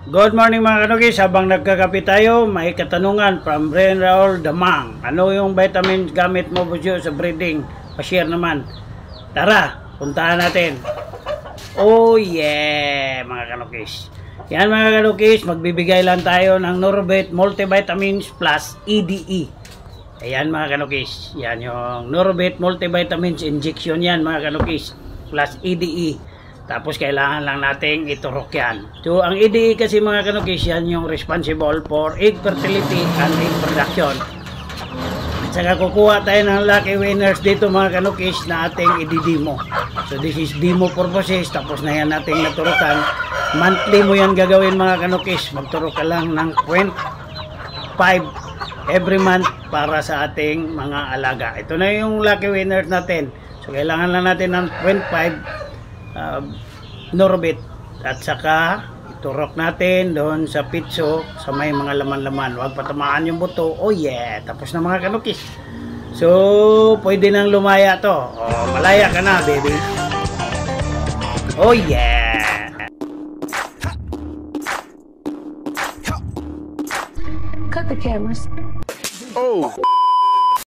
Good morning mga kanukis, habang nagkakape tayo, may katanungan from Ren Raul Damang. Ano yung vitamins gamit mo busyo sa breeding? Pa-share naman. Tara, puntahan natin. Oh yeah, mga kanukis. Yan mga kanukis, magbibigay lang tayo ng Norbit Multivitamins plus EDE. Ayan mga kanukis, yan yung Norbit Multivitamins Injection yan mga kanukis plus EDE. Tapos kailangan lang nating iturok yan. So ang EDE kasi mga kanukis, yan yung responsible for egg fertility and egg production. At saka kukuha tayo ng lucky winners dito mga kanukis na ating i-demo. So this is demo purposes, tapos na yan nating naturukan. Monthly mo yan gagawin mga kanukis. Magturok ka lang ng 0.5 every month para sa ating mga alaga. Ito na yung lucky winners natin. So kailangan lang natin ng 0.5 Norbit at saka iturok natin doon sa pitso sa may mga laman-laman. Huwag patamaan yung buto. Oh yeah, tapos na mga kanukis. So pwede nang lumaya to. Oh, malaya ka na baby. Oh yeah. Cut the cameras. Oh.